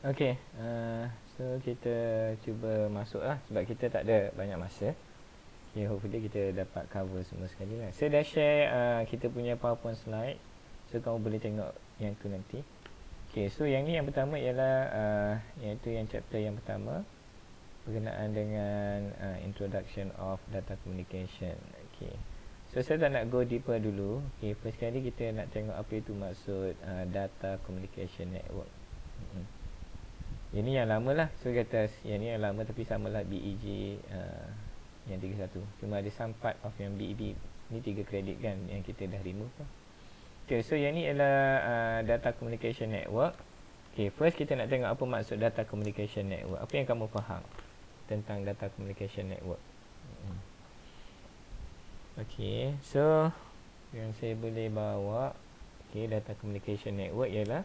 Okay, so kita cuba masuk lah sebab kita tak ada banyak masa. Okay, hopefully kita dapat cover semua sekali lah. Saya dah share kita punya PowerPoint slide. So kamu boleh tengok yang tu nanti. Okay, so yang ni yang pertama ialah iaitu yang chapter yang pertama berkenaan dengan introduction of data communication. Okay, so saya tak nak go deeper dulu. Okay, first kali kita nak tengok apa itu maksud data communication network. Ini yang lama lah. So kata yang ni yang lama tapi samalah BEG yang 31. Cuma ada some part of yang BEG ni 3 kredit kan yang kita dah remove lah. Okay, so yang ni ialah data communication network. Okay, first kita nak tengok apa maksud data communication network. Apa yang kamu faham tentang data communication network? Okay, so yang saya boleh bawa, okay, data communication network ialah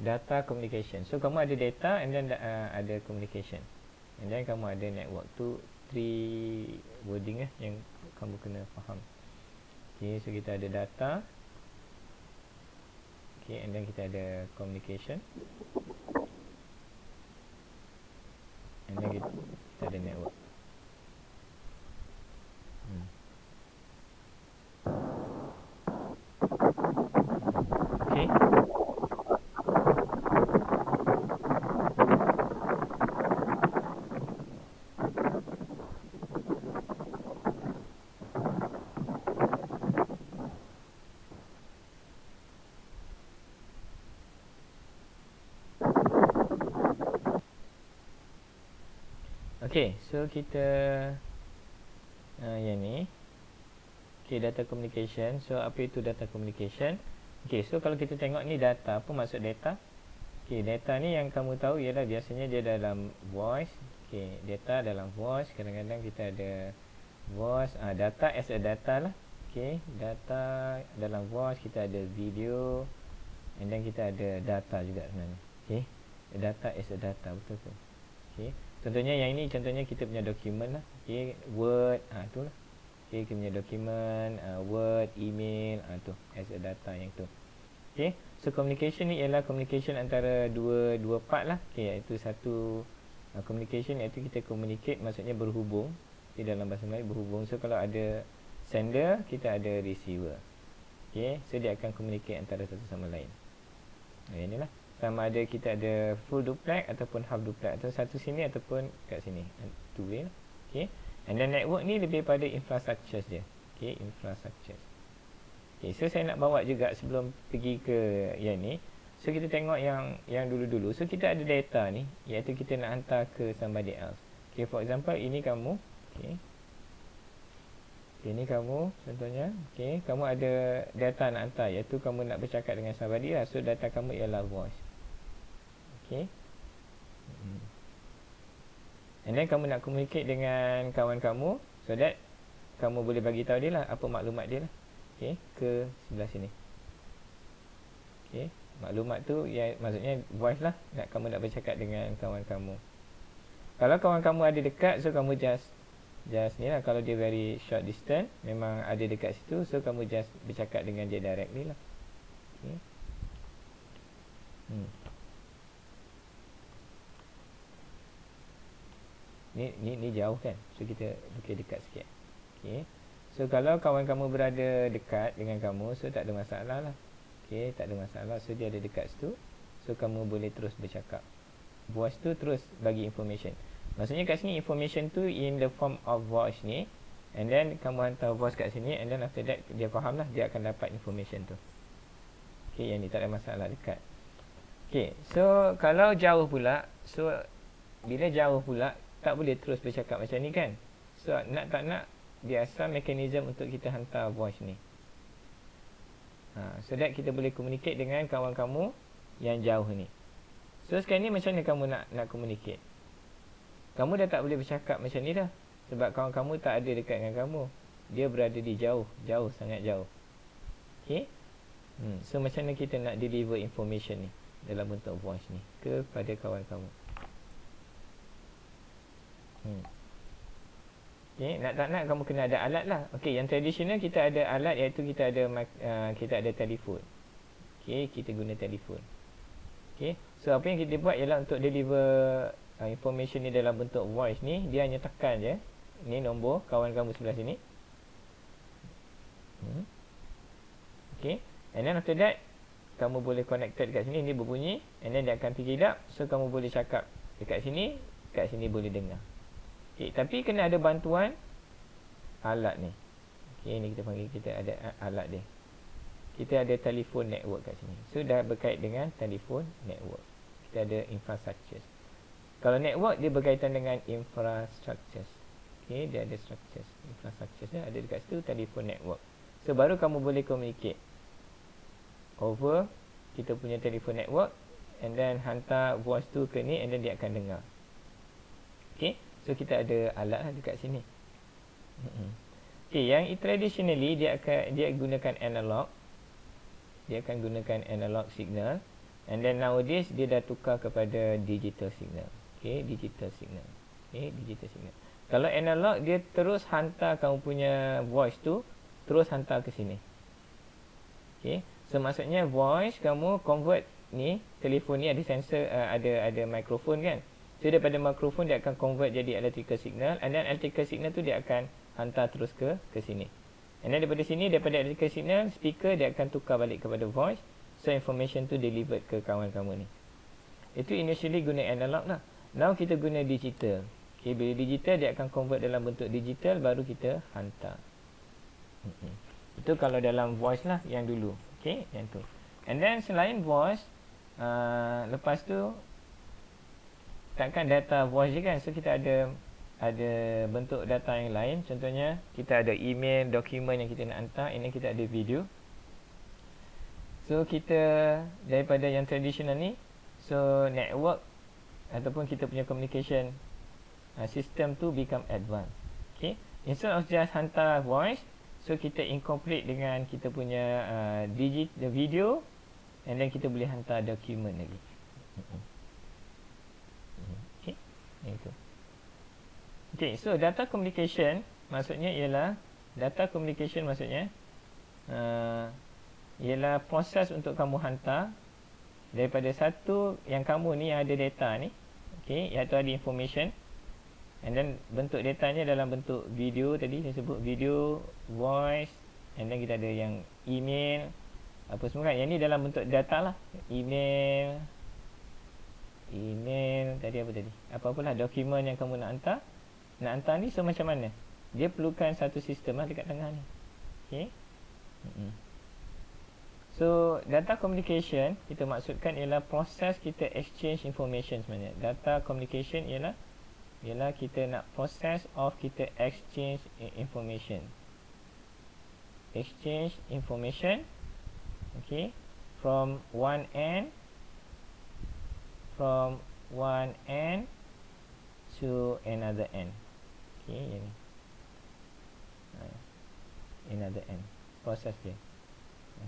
data communication. So kamu ada data and then ada communication. And then kamu ada network. Tu 3 wording yang kamu kena faham. Okay, so kita ada data. Okay, and then kita ada communication. And then kita ada network. Okay. Okay, so kita yang ni. Okay, data communication. So apa itu data communication? Okay, so kalau kita tengok ni data, apa maksud data? Okay, data ni yang kamu tahu ialah biasanya dia dalam voice. Okay, data dalam voice. Kadang-kadang kita ada voice, data as a data lah. Okay, data dalam voice, kita ada video. And then kita ada data juga sebenarnya. Okay, data as a data, betul tu. Okay, contohnya yang ini, contohnya kita punya dokumen lah. Okay, Word, tu lah. Okay, kita punya dokumen, Word, email, tu as a data yang tu. Okay, so communication ni ialah communication antara dua part lah. Okay, iaitu satu communication iaitu kita communicate, maksudnya berhubung. Okay, dalam bahasa Melayu berhubung. So kalau ada sender, kita ada receiver. Okay, so dia akan communicate antara satu sama lain. Inilah. Sama ada kita ada full duplex ataupun half duplex, atau satu sini ataupun kat sini, two way lah. Okay, and then network ni lebih pada infrastructure dia. Okay, infrastructure. Okay, so saya nak bawa juga sebelum pergi ke yang ni. So kita tengok yang dulu-dulu. So kita ada data ni, iaitu kita nak hantar ke somebody else. Okay, for example ini kamu. Okay, ini kamu contohnya. Okay, kamu ada data nak hantar, iaitu kamu nak bercakap dengan somebody lah. So data kamu ialah voice. Okay, and then kamu nak communicate dengan kawan kamu, so that kamu boleh bagi tahu dia lah apa maklumat dia lah. Okay, ke sebelah sini. Okay, maklumat tu ya, maksudnya voice lah, kamu nak bercakap dengan kawan kamu. Kalau kawan kamu ada dekat, so kamu just ni lah. Kalau dia very short distance, memang ada dekat situ, so kamu just bercakap dengan dia directly lah. Okay. Ni jauh kan, so kita buka dekat sikit. Okay, so kalau kawan kamu berada dekat dengan kamu, so tak ada masalah lah. Okay, tak ada masalah. So dia ada dekat situ, so kamu boleh terus bercakap. Voice tu terus bagi information. Maksudnya kat sini information tu in the form of voice ni, and then kamu hantar voice kat sini, and then after that dia faham lah, dia akan dapat information tu. Okay, yang ni tak ada masalah, dekat. Okay, so kalau jauh pula, so bila jauh pula tak boleh terus bercakap macam ni kan. So nak tak nak, dia asal mekanisme untuk kita hantar voice ni. So that kita boleh communicate dengan kawan kamu yang jauh ni. So sekarang ni macam mana kamu nak communicate? Kamu dah tak boleh bercakap macam ni dah, sebab kawan kamu tak ada dekat dengan kamu. Dia berada di jauh, sangat jauh. Okay, so macam mana kita nak deliver information ni dalam bentuk voice ni kepada kawan kamu? Okay, nak tak nak kamu kena ada alat lah. Okay, yang tradisional kita ada alat, iaitu kita ada telefon. Okay, kita guna telefon. Okay. So apa yang kita buat ialah untuk deliver information ni dalam bentuk voice ni, dia hanya tekan je ni nombor kawan kamu sebelah sini. Okay. And then after that, kamu boleh connected dekat sini, ni berbunyi, and then dia akan pergi hidap. So kamu boleh cakap dekat sini boleh dengar. Okay. Tapi kena ada bantuan alat ni. Okay, ni kita panggil, kita ada alat dia. Kita ada telefon network kat sini. So dah berkait dengan telefon network. Kita ada infrastructure. Kalau network dia berkaitan dengan infrastructure. Okay, dia ada structures. Infrastructure dia ada dekat situ, telefon network. So baru kamu boleh communicate over kita punya telefon network, and then hantar voice tu ke ni, and then dia akan dengar. Okay, so kita ada alat lah dekat sini. Okay, yang traditionally dia gunakan analog. Dia akan gunakan analog signal, and then nowadays dia dah tukar kepada digital signal. Okay, digital signal. Okay, digital signal. Kalau analog, dia terus hantar kamu punya voice tu, terus hantar ke sini. Okay, so maksudnya voice kamu convert ni, telefon ni ada sensor, ada mikrofon kan. So daripada mikrofon dia akan convert jadi electrical signal, and then electrical signal tu dia akan hantar terus ke sini. And then daripada sini, daripada electrical signal, speaker dia akan tukar balik kepada voice. So information tu delivered ke kawan kamu ni. Itu initially guna analog lah. Now kita guna digital. Okay, bila digital dia akan convert dalam bentuk digital, baru kita hantar. Itu kalau dalam voice lah yang dulu. Okay, yang tu. And then selain voice, lepas tu takkan data voice je kan. So kita ada bentuk data yang lain. Contohnya kita ada email, dokumen yang kita nak hantar. Ini kita ada video. So kita daripada yang tradisional ni, so network ataupun kita punya communication system tu become advanced. Okay, instead of just hantar voice, so kita incorporate dengan kita punya the video, and then kita boleh hantar dokumen lagi. Okay, itu. Okay, so data communication maksudnya ialah ialah proses untuk kamu hantar daripada satu yang kamu ni yang ada data ni, okay, iaitu ada information, and then bentuk datanya dalam bentuk video tadi saya sebut, video, voice, and then kita ada yang email, apa semua kan. Yang ni dalam bentuk data lah. Email tadi apa tadi, apa-apalah dokumen yang kamu nak hantar ni. So macam mana dia perlukan satu sistem lah dekat tengah ni. Okay. So data communication kita maksudkan ialah proses kita exchange information sebenarnya. Data communication ialah kita nak proses of kita exchange information. Exchange information, okay, from one end to another end. Okay, ini another end, proses dia.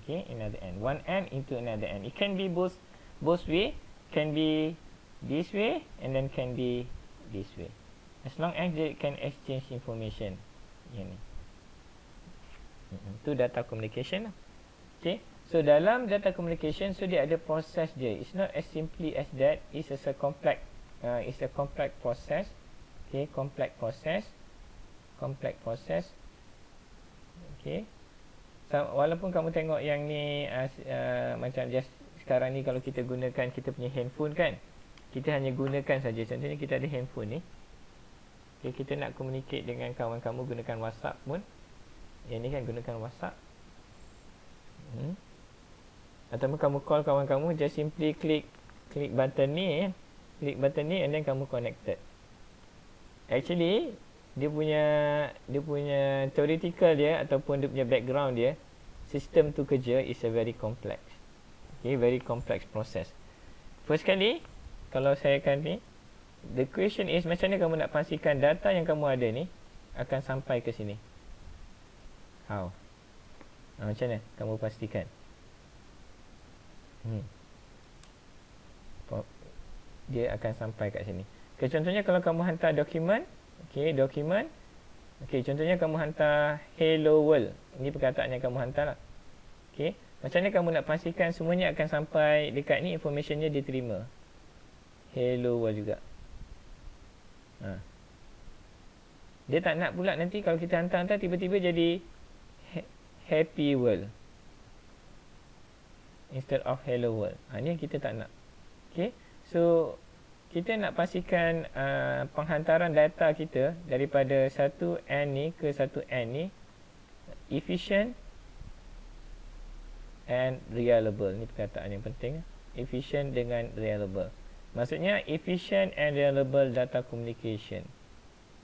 Okay, another end, one end into another end. It can be both way, can be this way, and then can be this way, as long as they can exchange information. Ini itu data communication lah. Okay, so dalam data communication, so dia ada proses dia. It's not as simply as that. It's a complex process. Okay, complex process. Okay, so, walaupun kamu tengok yang ni macam just sekarang ni, kalau kita gunakan kita punya handphone kan, kita hanya gunakan saja. Contohnya kita ada handphone ni, okay, kita nak communicate dengan kawan kamu gunakan WhatsApp pun. Yang ni kan gunakan WhatsApp. Ataupun kamu call kawan kamu, just simply klik button ni, and then kamu connected. Actually dia punya theoretical dia ataupun dia punya background dia, sistem tu kerja is a very complex. Okay, very complex process. First kali kalau saya akan ni, the question is macam mana kamu nak pastikan data yang kamu ada ni akan sampai ke sini. How? Macam mana kamu pastikan? Dia akan sampai kat sini. Okay, contohnya kalau kamu hantar dokumen. Okay, dokumen. Okay, contohnya kamu hantar hello world. Ini perkataan yang kamu hantar lah. Okay, Macam mana kamu nak pastikan semuanya akan sampai dekat ni, informationnya diterima. Hello world juga. Dia tak nak pula nanti kalau kita hantar-hantar tiba-tiba jadi happy world instead of hello world. Ni yang kita tak nak. Okay. So kita nak pastikan penghantaran data kita daripada satu N ni ke satu N ni efficient and reliable. Ni perkataan yang penting. Efficient dengan reliable. Maksudnya efficient and reliable data communication.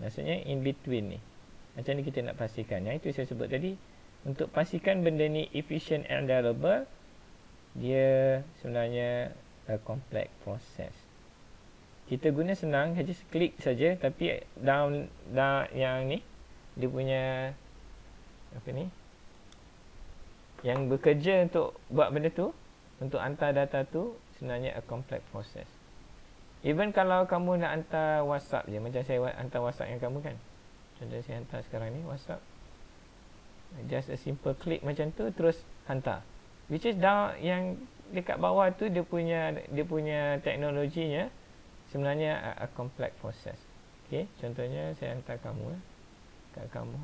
Maksudnya in between ni. Macam ni kita nak pastikan. Yang itu saya sebut tadi. Untuk pastikan benda ni efficient and reliable, dia sebenarnya a complex process. Kita guna senang, just klik saja, tapi down yang ni dia punya apa ni? Yang bekerja untuk buat benda tu, untuk hantar data tu sebenarnya a complex process. Even kalau kamu nak hantar WhatsApp je, macam saya hantar WhatsApp yang kamu kan. Contoh saya hantar sekarang ni WhatsApp. Just a simple click macam tu terus hantar. Which is down yang dekat bawah tu dia punya teknologinya sebenarnya a complex process. Okey, contohnya saya hantar kamu kat kamu.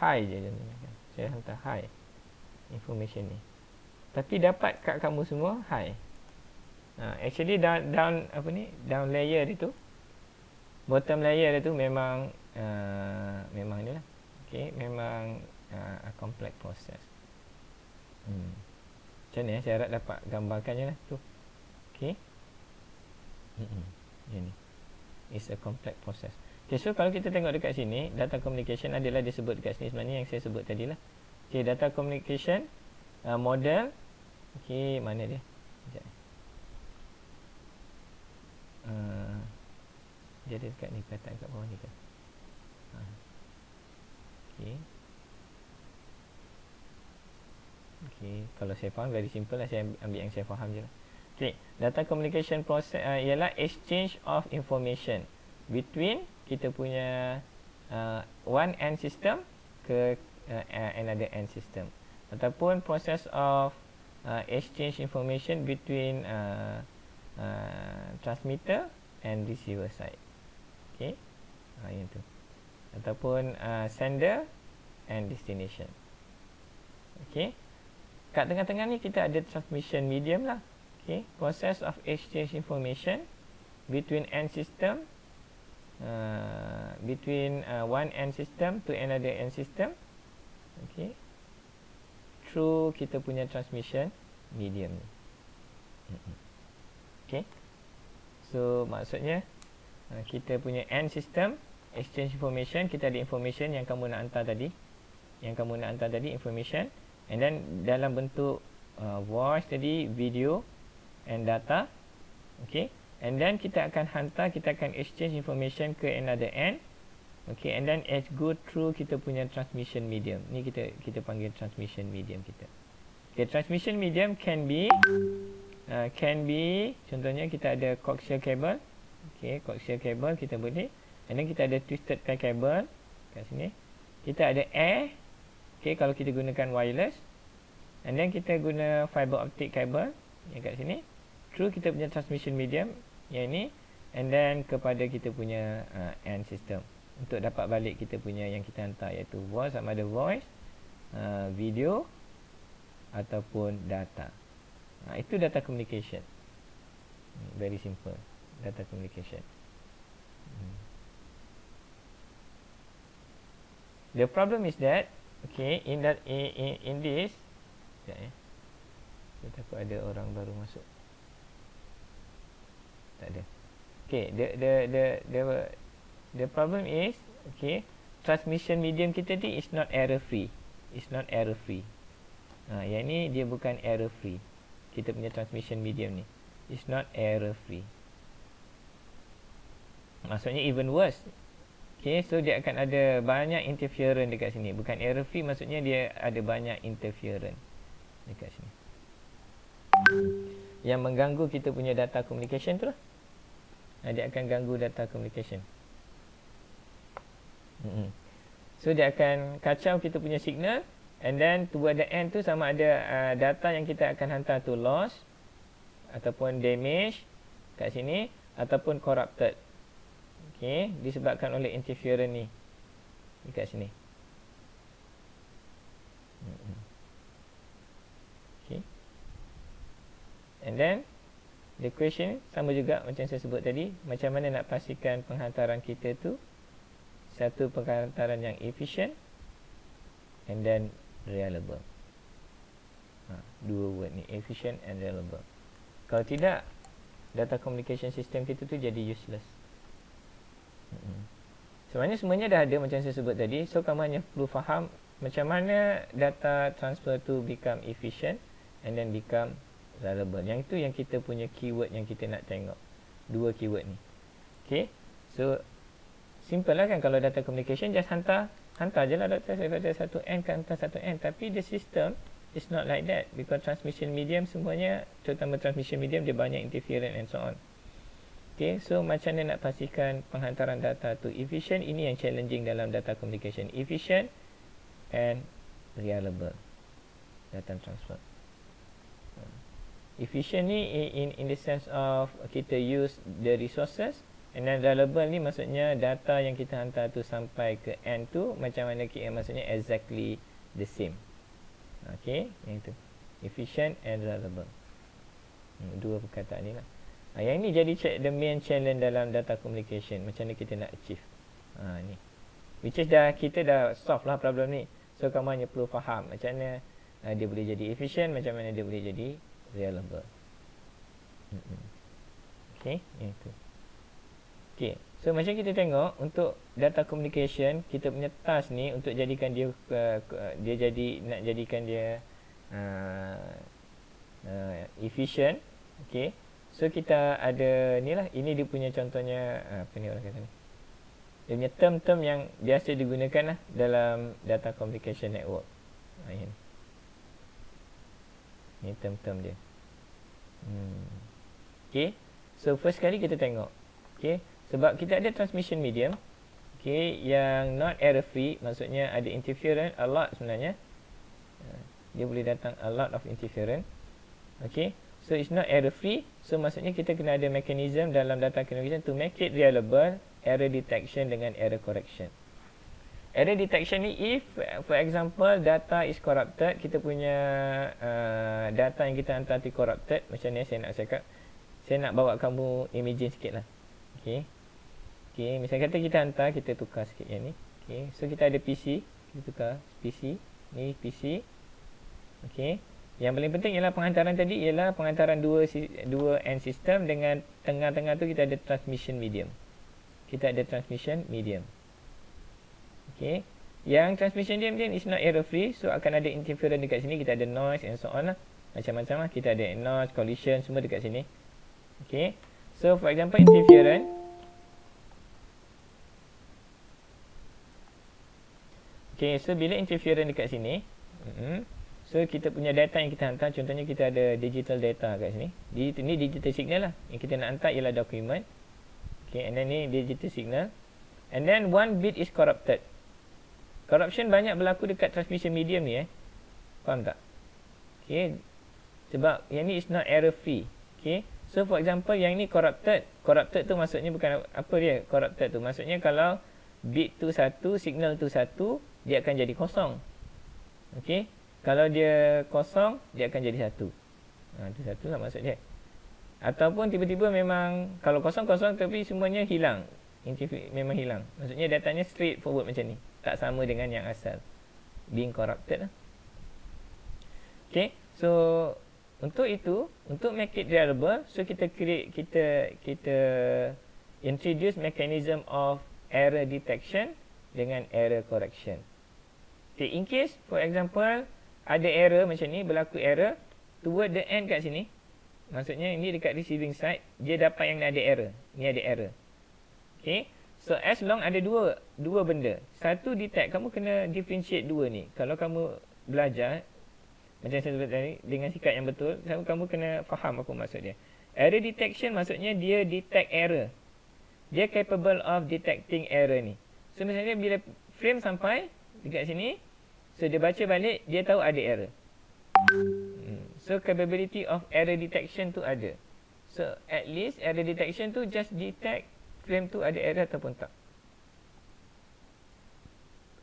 Hi je contohnya kan. Saya hantar hi information ni. Tapi dapat kat kamu semua hi. Actually down apa ni? Down layer dia tu. Bottom layer dia tu memang memang ni lah. Okey, memang a complex process. Macam ni saya harap dapat gambarkannya lah tu. Okey. Ini is a complex process. Okay, so kalau kita tengok dekat sini, data communication adalah disebut dekat sini sebenarnya yang saya sebut tadi lah. Okay, data communication model. Okay, mana dia? Sekejap. Dia ada dekat ni, perkataan kat bawah ni kan. Okay. Okay, kalau saya faham very simple lah, saya ambil yang saya faham je lah. Okay, data communication process ialah exchange of information between kita punya one end system ke another end system, ataupun process of exchange information between transmitter and receiver side. Okay, yang tu, ataupun sender and destination. Okay, kat tengah-tengah ni kita ada transmission medium lah. Okay, process of exchange information between end system, between one end system to another end system. Okay, through kita punya transmission medium ni. Okay, so maksudnya kita punya end system exchange information, kita ada information yang kamu nak hantar tadi, information, and then dalam bentuk voice tadi, video and data. Okay, and then kita akan hantar, kita akan exchange information ke another end. Okay, and then it go through kita punya transmission medium. Ni kita panggil transmission medium kita. Okay, transmission medium can be contohnya kita ada coaxial cable. Okay, coaxial cable kita boleh, and then kita ada twisted pair cable kat sini. Kita ada air. Okay, kalau kita gunakan wireless, and then kita guna fiber optic cable yang kat sini through kita punya transmission medium yang ni, and then kepada kita punya end system untuk dapat balik kita punya yang kita hantar, iaitu voice, sama ada voice, video ataupun data. Itu data communication. Very simple, data communication. The problem is that, okay, in this, saya takut ada orang baru masuk. Tak ada. Okay, the problem is, okay, transmission medium kita ni is not error free. It's not error free. Yang ni dia bukan error free. Kita punya transmission medium ni is not error free. Maksudnya even worse. Okay, so dia akan ada banyak interference dekat sini. Bukan error free, maksudnya dia ada banyak interference dekat sini yang mengganggu kita punya data communication tu lah. Dia akan ganggu data communication. So dia akan kacau kita punya signal, And then toward the end tu sama ada data yang kita akan hantar tu lost ataupun damage kat sini ataupun corrupted. Okey, disebabkan oleh interference ni dekat sini. Okay. And then the question sama juga macam saya sebut tadi, macam mana nak pastikan penghantaran kita tu satu penghantaran yang efficient and then reliable. Dua word ni, efficient and reliable. Kalau tidak, data communication system kita tu jadi useless. Sebenarnya semuanya dah ada macam saya sebut tadi. So kamu hanya perlu faham macam mana data transfer tu become efficient and then become reliable. Yang itu yang kita punya keyword yang kita nak tengok. Dua keyword ni. Okay. So simple lah kan, kalau data communication just hantar je lah data daripada satu end ke hantar satu end. Tapi the system is not like that, because transmission medium semuanya, terutama transmission medium, dia banyak interference and so on. Okay, so macam mana nak pastikan penghantaran data tu efficient? Ini yang challenging dalam data communication. Efficient and reliable data transfer. Efficient ni in the sense of kita use the resources, and then reliable ni maksudnya data yang kita hantar tu sampai ke end tu macam mana maksudnya exactly the same. Okay, yang itu efficient and reliable. Dua perkataan ni lah. Yang ni jadi the main challenge dalam data communication. Macam mana kita nak achieve ni, which is kita dah solve lah problem ni. So kamu hanya perlu faham macam mana dia boleh jadi efficient, macam mana dia boleh jadi reliable. Okay, yang itu. Okay, so macam kita tengok untuk data communication, kita punya task ni untuk jadikan dia nak jadikan dia efficient. Okay, so kita ada ni lah, ini dia punya contohnya, apa ni orang kata ni, dia punya term-term yang biasa digunakan lah dalam data communication network. Ini term-term dia. Okay, so first kali kita tengok, okay, sebab kita ada transmission medium, okay, yang not error free, maksudnya ada interference a lot sebenarnya. Dia boleh datang a lot of interference. Okay, so it's not error free. So maksudnya kita kena ada mechanism dalam data communication to make it reliable, error detection dengan error correction. Error detection ni, if for example data is corrupted, kita punya data yang kita hantar tu corrupted, macam ni saya nak cakap, saya nak bawa kamu imagine sikit lah. Okay, okay, misalnya kata kita hantar, kita tukar sikit yang ni. Okay, so kita ada PC, kita tukar PC, ni PC. Okay, yang paling penting ialah penghantaran tadi, ialah penghantaran dua end system, dengan tengah-tengah tu kita ada transmission medium. Kita ada transmission medium. Okay, yang transmission medium is not error free, so akan ada interference dekat sini, kita ada noise and so on lah. Macam-macam lah, kita ada noise, collision, semua dekat sini. Okay, so for example interference. Okay, so bila interference dekat sini, so kita punya data yang kita hantar, contohnya kita ada digital data kat sini. Ini digital signal lah. Yang kita nak hantar ialah dokumen. Okay, and then ni digital signal. And then one bit is corrupted. Corruption banyak berlaku dekat transmission medium ni. Faham tak? Okay, sebab yang ni is not error free. Okay, so for example yang ni corrupted. Corrupted tu maksudnya bukan apa dia. Corrupted tu maksudnya kalau bit tu satu, signal tu satu, dia akan jadi kosong. Okay, kalau dia kosong, dia akan jadi satu. Itu satu lah maksud dia. Ataupun tiba-tiba memang kalau kosong-kosong tapi semuanya hilang. Memang hilang. Maksudnya datanya straight forward macam ni. Tak sama dengan yang asal. Being corrupted lah. Okay, so untuk itu, untuk make it reliable, so kita introduce mechanism of error detection dengan error correction. Okay, in case for example ada error macam ni, berlaku error toward the end kat sini, maksudnya ini dekat receiving side, dia dapat yang ni ada error. Ni ada error. Okay, so as long ada dua benda, satu detect, kamu kena differentiate dua ni. Kalau kamu belajar macam saya sebut tadi dengan sikap yang betul, kamu kena faham apa maksud dia. Error detection maksudnya dia detect error. Dia capable of detecting error ni. So misalnya bila frame sampai dekat sini, So dia baca balik, dia tahu ada error. So capability of error detection tu ada. So at least error detection tu just detect frame tu ada error ataupun tak.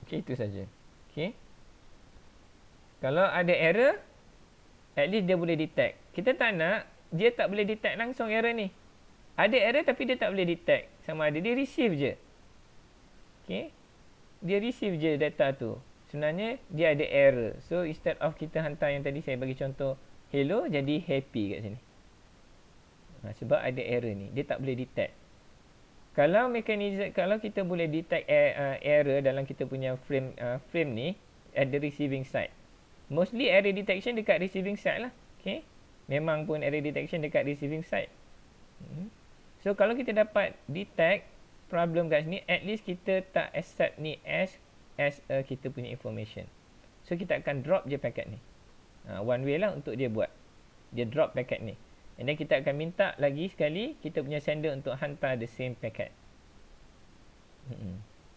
Okay, itu saja. Okay. Kalau ada error, at least dia boleh detect. Kita tak nak dia tak boleh detect langsung error ni. Ada error tapi dia tak boleh detect. Sama ada dia receive je. Okay. Dia receive je data tu. Sebenarnya dia ada error. So instead of kita hantar yang tadi saya bagi contoh hello, jadi happy kat sini. Sebab ada error ni. Dia tak boleh detect. Kalau mekanisme, kalau kita boleh detect error dalam kita punya frame ni at the receiving side. Mostly error detection dekat receiving side lah. Okay. Memang pun error detection dekat receiving side. So kalau kita dapat detect problem kat sini, at least kita tak accept ni as kita punya information. So kita akan drop je packet ni. One way lah untuk dia buat. Dia drop packet ni. And then kita akan minta lagi sekali kita punya sender untuk hantar the same packet.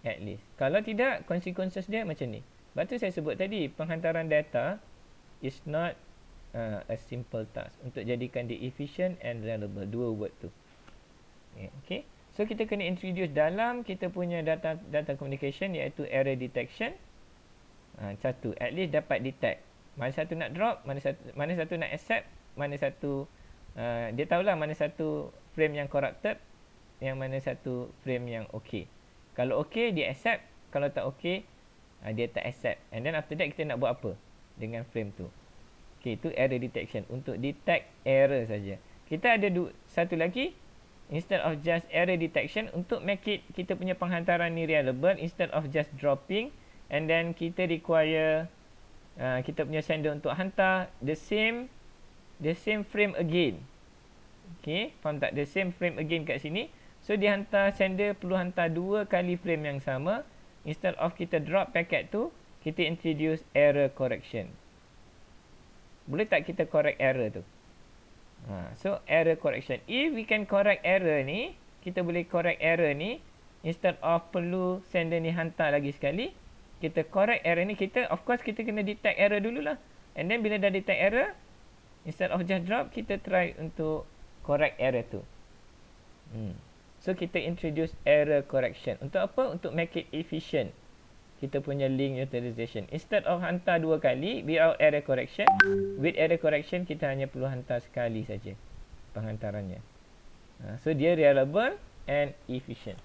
At least. Kalau tidak, consequences dia macam ni. Sebab tu saya sebut tadi, penghantaran data is not a simple task. Untuk jadikan dia efficient and reliable. Dua word tu. Okay. So kita kena introduce dalam kita punya data communication iaitu error detection. Satu, at least dapat detect. Mana satu nak drop, mana satu nak accept, mana satu dia tahulah mana satu frame yang corrupted, yang mana satu frame yang okay. Kalau okay dia accept, kalau tak okay dia tak accept. And then after that kita nak buat apa dengan frame tu. Okay, itu error detection untuk detect error saja. Kita ada satu lagi. Instead of just error detection, untuk make it kita punya penghantaran ni reliable, instead of just dropping and then kita require kita punya sender untuk hantar the same frame again. Okay, faham tak? The same frame again kat sini. So dia hantar, sender perlu hantar 2 kali frame yang sama. Instead of kita drop packet tu, kita introduce error correction. Boleh tak kita correct error tu? So error correction. If we can correct error ni, kita boleh correct error ni, instead of perlu sender ni hantar lagi sekali, kita correct error ni. Kita of course kita kena detect error dululah. And then bila dah detect error, instead of just drop, kita try untuk correct error tu. So kita introduce error correction. Untuk apa? Untuk make it efficient. Kita punya link utilization. Instead of hantar 2 kali without error correction, with error correction kita hanya perlu hantar sekali saja penghantarannya. So dia reliable and efficient.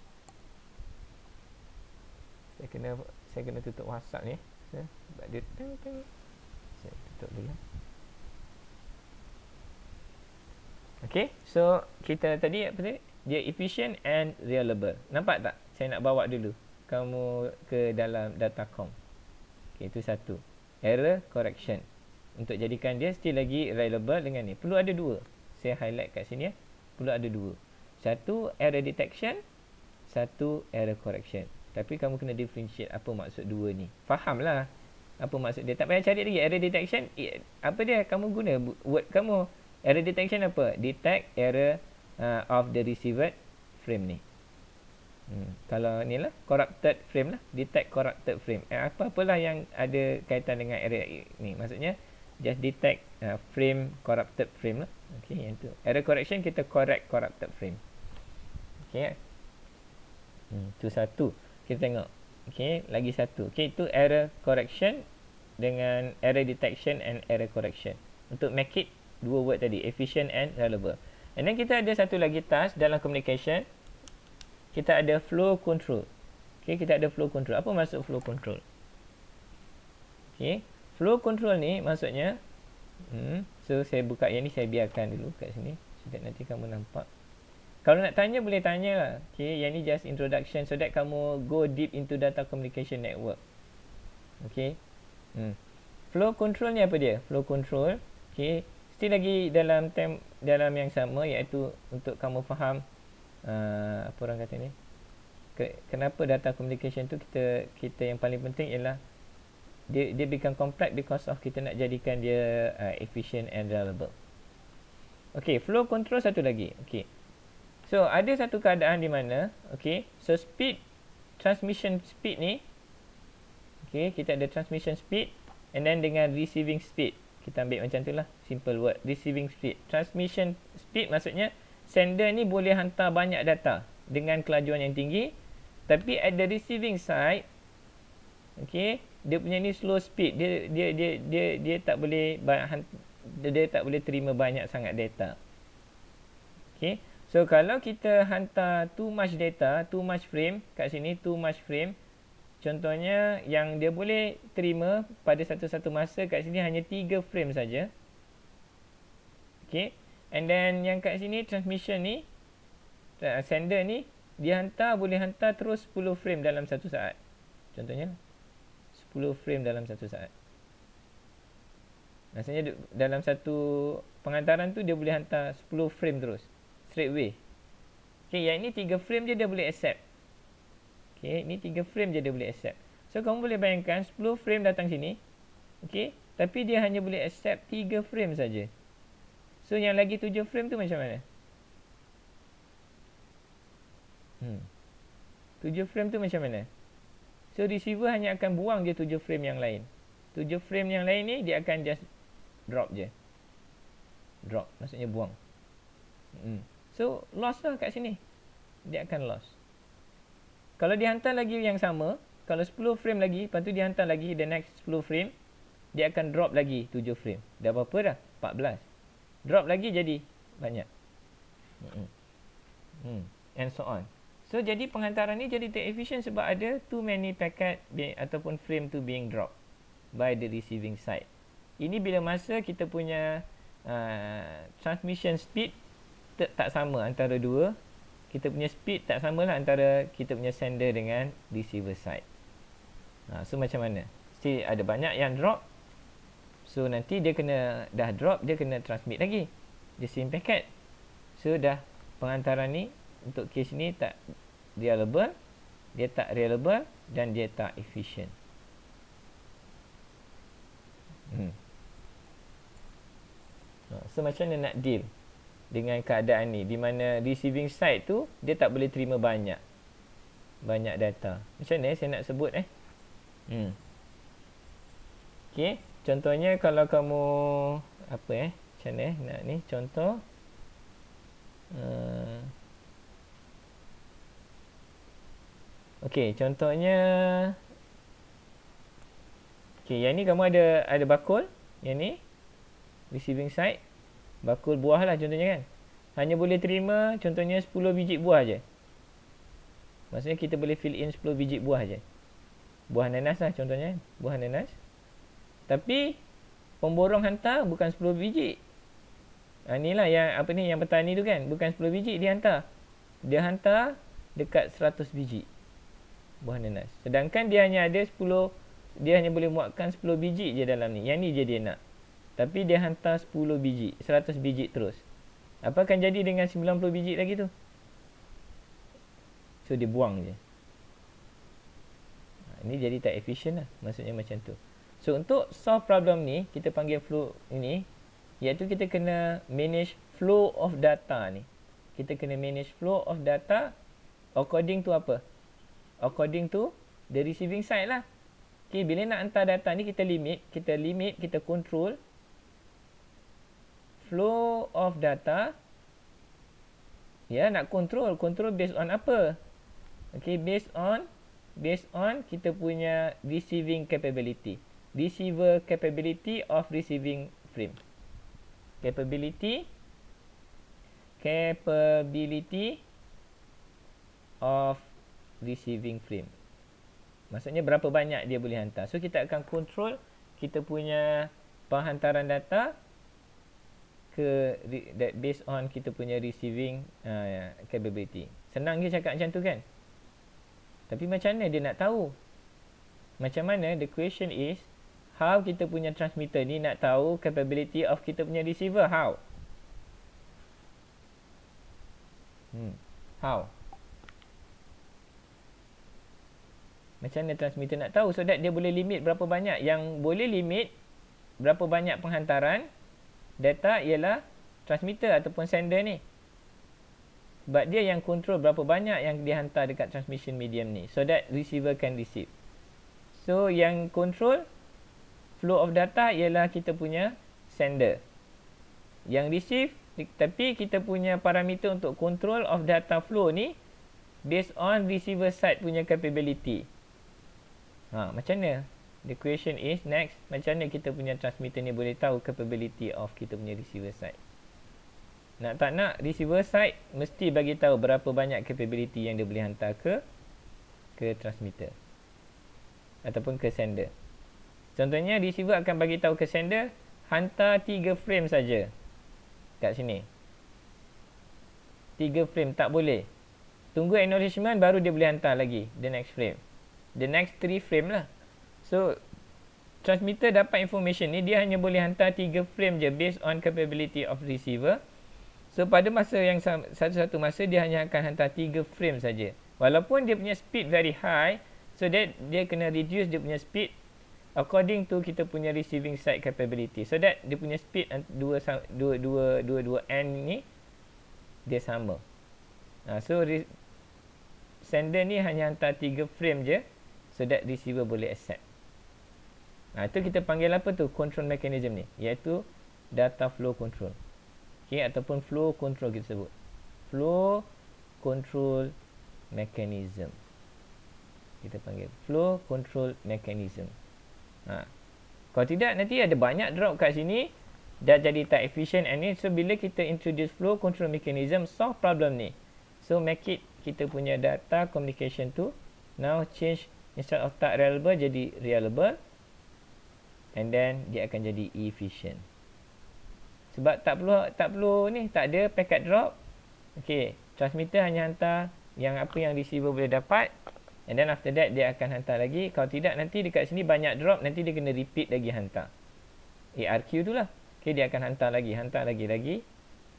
Saya kena tutup WhatsApp ni. Sebab dia saya tutup dulu. Okay, so kita tadi apa tadi? Dia efficient and reliable. Nampak tak? Saya nak bawa dulu kamu ke dalam datacom. Okay, itu satu. Error correction. Untuk jadikan dia still lagi reliable dengan ni. Perlu ada 2. Saya highlight kat sini ya. Perlu ada 2. Satu error detection, satu error correction. Tapi kamu kena differentiate apa maksud 2 ni. Fahamlah apa maksud dia. Tak payah cari lagi. Error detection, apa dia? Kamu guna word kamu. Error detection apa? Detect error of the received frame ni. Kalau ni lah corrupted frame lah, detect corrupted frame. Apa-apalah yang ada kaitan dengan error ni. Maksudnya just detect frame, corrupted frame lah. Okay, yang tu. Error correction kita correct corrupted frame. Okay. Tu satu. Kita tengok. Okay, lagi satu. Okay, itu error correction dengan error detection and error correction. Untuk make it 2 word tadi, efficient and reliable. And then kita ada satu lagi task dalam communication. Kita ada flow control. Okay, kita ada flow control. Apa maksud flow control? Okay, flow control ni maksudnya, so saya buka yang ni, saya biarkan dulu kat sini. So nanti kamu nampak. Kalau nak tanya, boleh tanya lah. Okay, yang ni just introduction so that kamu go deep into data communication network. Okay. Flow control ni apa dia? Flow control. Okay, still lagi dalam yang sama, iaitu untuk kamu faham apa orang kata ni, kenapa data communication tu kita yang paling penting ialah dia become complex because of kita nak jadikan dia efficient and reliable. Okay, flow control satu lagi. Okay, so ada satu keadaan di mana, okay, so transmission speed ni, Okay, kita ada transmission speed and then dengan receiving speed. Kita ambil macam tu lah, simple word, receiving speed. Transmission speed maksudnya sender ni boleh hantar banyak data dengan kelajuan yang tinggi, tapi at the receiving side, okay, dia punya ni slow speed. Dia tak boleh terima banyak sangat data. Okay, so kalau kita hantar too much data, too much frame kat sini, too much frame, contohnya yang dia boleh terima pada satu-satu masa kat sini hanya 3 frame saja. Okay, and then yang kat sini transmission ni, sender ni, dia boleh hantar terus 10 frame dalam satu saat. Contohnya 10 frame dalam satu saat. Maksudnya dalam satu penghantaran tu dia boleh hantar 10 frame terus, straight away. Okay, yang ini 3 frame je dia boleh accept. Okay, ni 3 frame je dia boleh accept. So kamu boleh bayangkan 10 frame datang sini. Okay, tapi dia hanya boleh accept 3 frame saja. So yang lagi 7 frame tu macam mana? 7 frame tu macam mana? So receiver hanya akan buang je 7 frame yang lain. 7 frame yang lain ni dia akan just drop je. Drop maksudnya buang. So loss lah kat sini. Dia akan loss. Kalau dia hantar lagi yang sama, kalau 10 frame lagi, lepas tu dia hantar lagi the next 10 frame, dia akan drop lagi 7 frame. Dah berapa dah? 14. Drop lagi jadi banyak. And so on. So jadi penghantaran ni jadi tak efficient sebab ada too many packet ataupun frame tu being dropped by the receiving side. Ini bila masa kita punya transmission speed tak sama antara dua. Kita punya speed tak sama lah antara kita punya sender dengan receiver side. So macam mana? Mesti ada banyak yang drop. So nanti dia kena, dah drop, dia kena transmit lagi. Dia same packet. So dah penghantaran ni untuk case ni tak reliable, dia tak reliable dan dia tak efficient. So macam mana nak deal dengan keadaan ni, di mana receiving side tu dia tak boleh terima banyak data. Macam mana saya nak sebut Okay, contohnya kalau kamu macam mana nak ni contoh. Okay, contohnya yang ni kamu ada bakul, yang ni receiving side, bakul buah lah contohnya kan. Hanya boleh terima contohnya 10 biji buah je. Maksudnya kita boleh fill in 10 biji buah je. Buah nanas lah contohnya, buah nanas. Tapi pemborong hantar bukan 10 biji. Inilah yang yang petani tu kan, bukan 10 biji dia hantar. Dia hantar dekat 100 biji buah nanas. Sedangkan dia hanya ada 10, dia hanya boleh muatkan 10 biji je dalam ni. Yang ni je dia nak. Tapi dia hantar 10 biji, 100 biji terus. Apa akan jadi dengan 90 biji lagi tu? So dia buang je. Ini jadi tak efficient lah. Maksudnya macam tu. So untuk solve problem ni, kita panggil flow ini, iaitu kita kena manage flow of data ni. Kita kena manage flow of data according to apa? According to the receiving side lah. Okay, bila nak hantar data ni kita limit, kita control flow of data. Ya, nak control based on apa? Okay, based on kita punya receiving capability. Receiver capability of receiving frame. Capability of receiving frame. Maksudnya berapa banyak dia boleh hantar. So kita akan control kita punya penghantaran data based on kita punya receiving capability. Senang je cakap macam tu kan. Tapi macam mana dia nak tahu? Macam mana? The question is, how kita punya transmitter ni nak tahu capability of kita punya receiver? How? How? Macam mana transmitter nak tahu so that dia boleh limit berapa banyak? Yang boleh limit berapa banyak penghantaran data ialah transmitter ataupun sender ni. Sebab dia yang control berapa banyak yang dihantar dekat transmission medium ni, so that receiver can receive. So yang control flow of data ialah kita punya sender. Yang receive, tapi kita punya parameter untuk control of data flow ni based on receiver side punya capability. Macam mana? The question is next, macam mana kita punya transmitter ni boleh tahu capability of kita punya receiver side? Nak tak nak, receiver side mesti bagi tahu berapa banyak capability yang dia boleh hantar ke transmitter ataupun ke sender. Contohnya receiver akan bagi tahu ke sender hantar 3 frame saja. Kat sini. 3 frame tak boleh. Tunggu acknowledgement baru dia boleh hantar lagi the next frame. The next 3 frame lah. So transmitter dapat information ni dia hanya boleh hantar 3 frame je based on capability of receiver. So pada masa yang satu-satu masa dia hanya akan hantar 3 frame saja. Walaupun dia punya speed very high, so that dia kena reduce dia punya speed according to kita punya receiving side capability. So that dia punya speed dua end ni dia sama. So sender ni hanya hantar 3 frame je, so that receiver boleh accept. Itu kita panggil apa tu? Control mechanism ni, iaitu data flow control. Okay, ataupun flow control kita sebut. Flow control mechanism. Kita panggil flow control mechanism. Kalau tidak nanti ada banyak drop kat sini, dah jadi tak efficient and ni. So bila kita introduce flow control mechanism, solve problem ni. So make it kita punya data communication tu now change instead of tak reliable jadi reliable, and then dia akan jadi efficient. Sebab tak perlu ni, tak ada packet drop. Okey, transmitter hanya hantar yang apa yang receiver boleh dapat, and then after that dia akan hantar lagi. Kalau tidak nanti dekat sini banyak drop, nanti dia kena repeat lagi hantar. ARQ tu lah. Okey, dia akan hantar lagi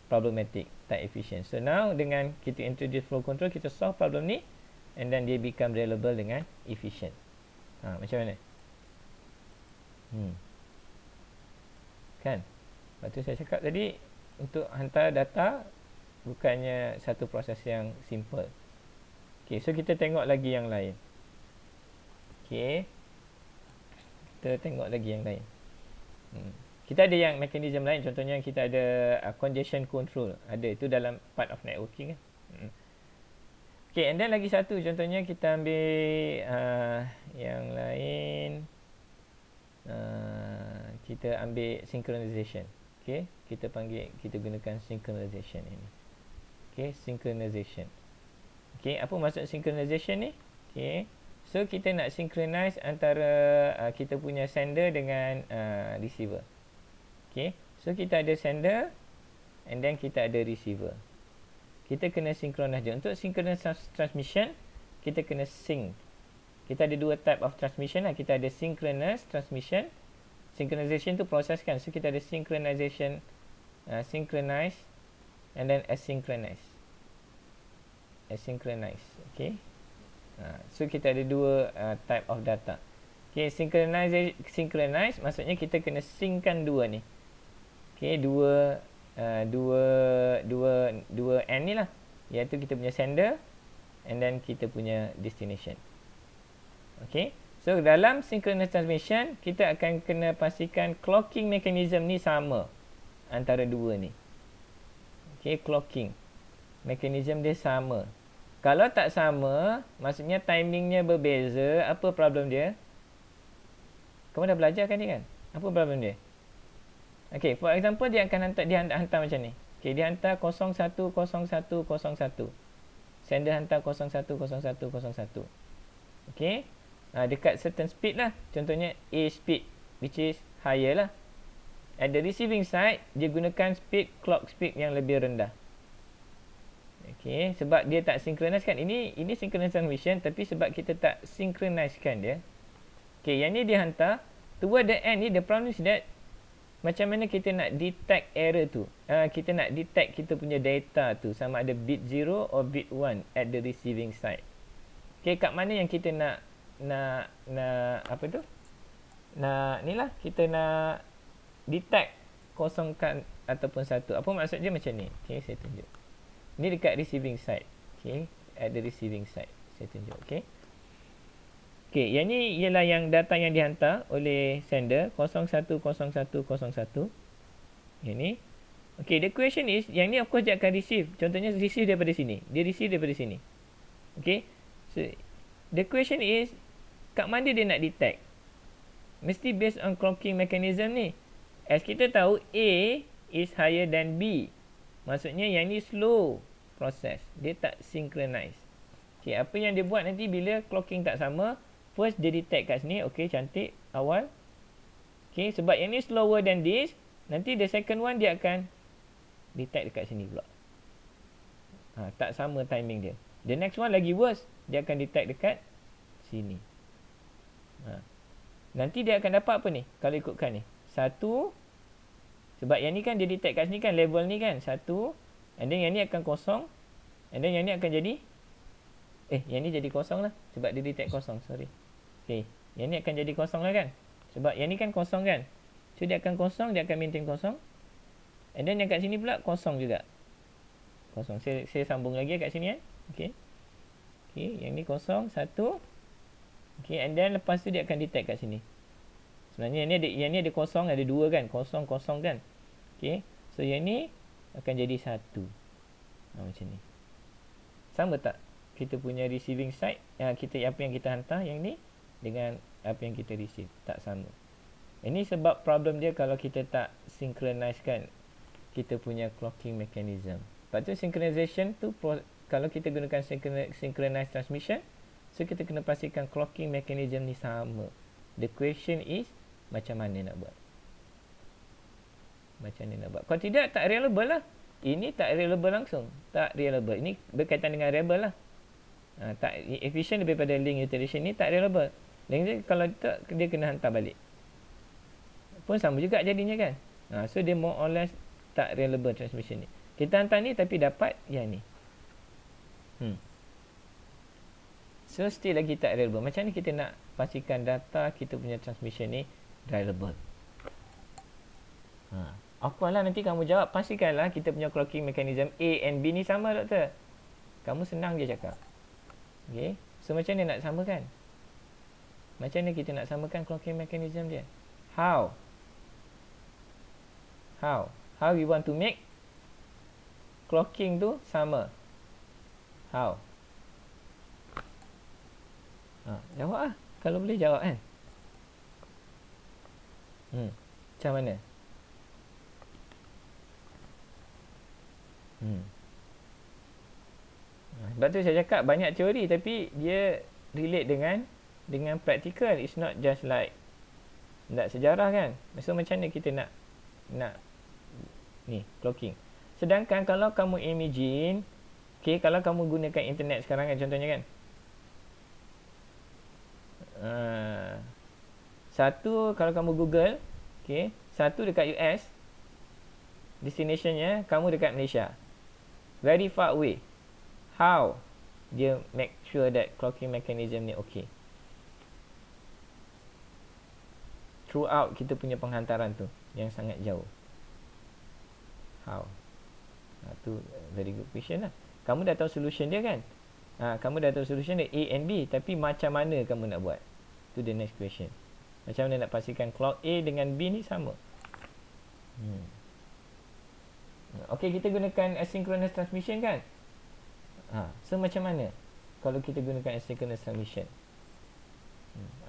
problematic, tak efficient. So now dengan kita introduce flow control, kita solve problem ni, and then dia become reliable dengan efficient. Macam mana? Kan? Lepas tu saya cakap tadi, untuk hantar data bukannya satu proses yang simple. Okay, so kita tengok lagi yang lain. Okay, kita tengok lagi yang lain. Kita ada yang mekanisme lain, contohnya kita ada congestion control. Ada, itu dalam part of networking. Okay, and then lagi satu, contohnya kita ambil yang lain. Kita ambil synchronization. Okay, kita gunakan synchronization ini. Okay, synchronization. Okay, apa maksud synchronization ni? Okay, so kita nak synchronize antara kita punya sender dengan receiver. Okay, so kita ada sender and then kita ada receiver. Kita kena synchronize je. Untuk synchronous transmission, kita kena sync. Kita ada dua type of transmission lah. Kita ada synchronous transmission. Synchronization tu proseskan. So kita ada synchronization, synchronize and then asynchronous. Asynchronous. Okay. So kita ada dua type of data. Okay, synchronize maksudnya kita kena synckan dua ni. Okay, dua end ni lah, iaitu kita punya sender and then kita punya destination. Okay, so dalam synchronous transmission kita akan kena pastikan clocking mechanism ni sama antara dua ni. Okay, clocking mechanism dia sama. Kalau tak sama, maksudnya timingnya berbeza. Apa problem dia? Kamu dah belajar kan ni kan? Apa problem dia? Okay, for example dia akan hantar macam ni. Okay, dia hantar 010101. Sender hantar 010101. Okay, dekat certain speed lah. Contohnya A speed, which is higher lah. At the receiving side, dia gunakan clock speed yang lebih rendah. Okay, sebab dia tak synchronize kan. Ini synchronous transmission, tapi sebab kita tak synchronize kan dia. Okay, yang ni dia hantar. Toward the end ni, the problem is that macam mana kita nak detect error tu. Kita nak detect kita punya data tu sama ada bit 0 or bit 1 at the receiving side. Okay, kat mana yang kita nak apa tu? Ni lah, kita nak detect kosongkan ataupun satu. Apa maksud dia macam ni? Okay, saya tunjuk. Ni dekat receiving side. Okay, at the receiving side. Saya tunjuk, okay. Okey, yang ni ialah yang data yang dihantar oleh sender 010101. Yang ni. Okey, the question is, yang ni of course dia akan receive. Contohnya receive daripada sini. Dia receive daripada sini. Okey. So, the question is, kat mana dia nak detect? Mesti based on clocking mechanism ni. As kita tahu, A is higher than B. Maksudnya yang ni slow process. Dia tak synchronize. Okay, apa yang dia buat nanti bila clocking tak sama, first dia detect kat sini. Okay, cantik. Awal. Okay, sebab yang ni slower than this, nanti the second one dia akan detect dekat sini pula. Tak sama timing dia. The next one lagi worse. Dia akan detect dekat sini. Nanti dia akan dapat apa ni? Kalau ikutkan ni. 1. Sebab yang ni kan dia detect kat sini kan. Level ni kan. 1. And then yang ni akan kosong. And then yang ni akan jadi. Yang ni jadi kosong lah. Sebab dia detect kosong. Sorry. Okay. Yang ni akan jadi kosong lah kan. Sebab yang ni kan kosong kan. So dia akan kosong. Dia akan maintain kosong. And then yang kat sini pula kosong juga. Kosong. Saya sambung lagi kat sini kan. Okay. Okay. Yang ni kosong. 1. Okay, and then lepas tu dia akan detect kat sini. Sebenarnya yang ni ada kosong, ada 2 kan. Kosong, kosong kan. Okay. So yang ni akan jadi 1. Macam ni. Sama tak? Kita punya receiving side, apa yang kita hantar yang ni dengan apa yang kita receive. Tak sama. Ini sebab problem dia kalau kita tak synchronize kan kita punya clocking mechanism. Lepas tu synchronization tu kalau kita gunakan synchronized transmission, so kita kena pastikan clocking mechanism ni sama. The question is, macam mana nak buat? Macam mana nak buat? Kalau tidak, tak reliable lah. Ini tak reliable langsung. Tak reliable. Ini berkaitan dengan reliable lah. Tak efficient daripada link iteration ni, tak reliable. Link ni kalau tak, dia kena hantar balik. Pun sama juga jadinya kan. So dia more or less tak reliable transmission ni. Kita hantar ni tapi dapat yang ni. So still lagi tak reliable. Macam ni kita nak pastikan data kita punya transmission ni reliable. Apalah nanti kamu jawab, pastikanlah kita punya clocking mechanism A and B ni sama doktor. Kamu senang je cakap. Okay. So macam ni nak samakan? Macam ni kita nak samakan clocking mechanism dia? How? How we want to make clocking tu sama? How? Jawab lah. Kalau boleh jawab kan. Macam mana? Sebab tu saya cakap banyak teori tapi dia relate dengan practical. It's not just like nak sejarah kan. So macam mana kita nak ni clocking. Sedangkan kalau kamu imagine, okay, kalau kamu gunakan internet sekarang kan contohnya kan. Satu kalau kamu Google, okay, satu dekat US, destinationnya kamu dekat Malaysia, very far away. How dia make sure that clocking mechanism ni okay throughout kita punya penghantaran tu yang sangat jauh? How? Tu very good question lah. Kamu dah tahu solution dia kan. Kamu dah tahu solution dia A and B, tapi macam mana kamu nak buat? To the next question. Macam mana nak pastikan clock A dengan B ni sama? Okay, kita gunakan asynchronous transmission kan? So macam mana kalau kita gunakan asynchronous transmission?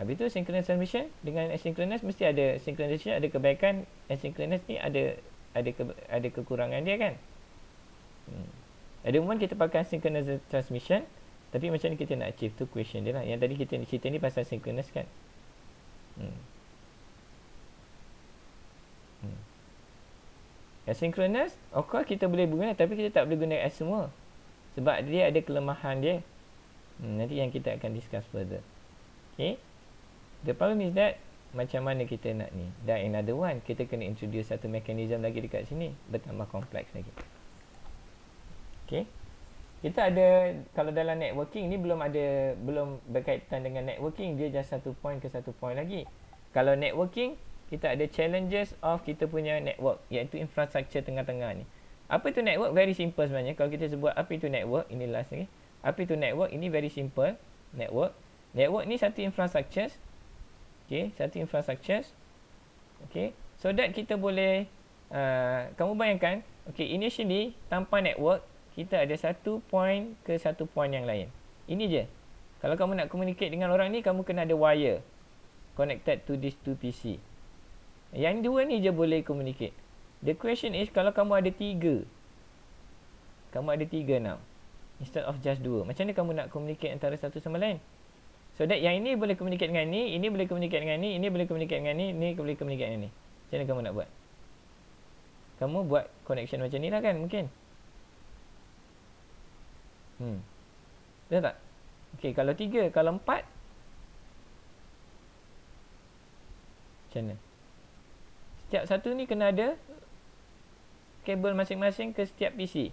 Habis tu synchronous transmission dengan asynchronous mesti ada synchronization, ada kebaikan. Asynchronous ni ada kekurangan dia kan? Ada umum kita pakai synchronous transmission, tapi macam ni kita nak achieve tu question dia lah. Yang tadi kita cerita ni pasal synchronous kan. Asynchronous of course kita boleh guna, tapi kita tak boleh guna as semua sebab dia ada kelemahan dia. Nanti yang kita akan discuss further. Okay, the problem is that macam mana kita nak ni. Dan another one, kita kena introduce satu mechanism lagi dekat sini, bertambah kompleks lagi. Okay, kita ada, kalau dalam networking ni belum berkaitan dengan networking, dia just satu point ke satu point lagi. Kalau networking, kita ada challenges of kita punya network, iaitu infrastructure tengah-tengah ni. Apa itu network? Very simple sebenarnya. Kalau kita sebut apa itu network, ini last lagi. Apa itu network? Ini very simple network. Network ni satu infrastructure. Okay, satu infrastructure. Okay, so that kita boleh, kamu bayangkan, okay, initially tanpa network, kita ada satu point ke satu point yang lain. Ini je. Kalau kamu nak communicate dengan orang ni, kamu kena ada wire connected to these two PC. Yang dua ni je boleh communicate. The question is, kalau kamu ada tiga. Kamu ada tiga now. Instead of just dua. Macam mana kamu nak communicate antara satu sama lain? So that yang ini boleh communicate dengan ni, ini boleh communicate dengan ni, ini boleh communicate dengan ni, ni boleh communicate dengan ni. Macam mana kamu nak buat? Kamu buat connection macam ni lah kan, mungkin. Betul tak? Okay, kalau tiga, kalau empat, macam mana? Setiap satu ni kena ada kabel masing-masing ke setiap PC.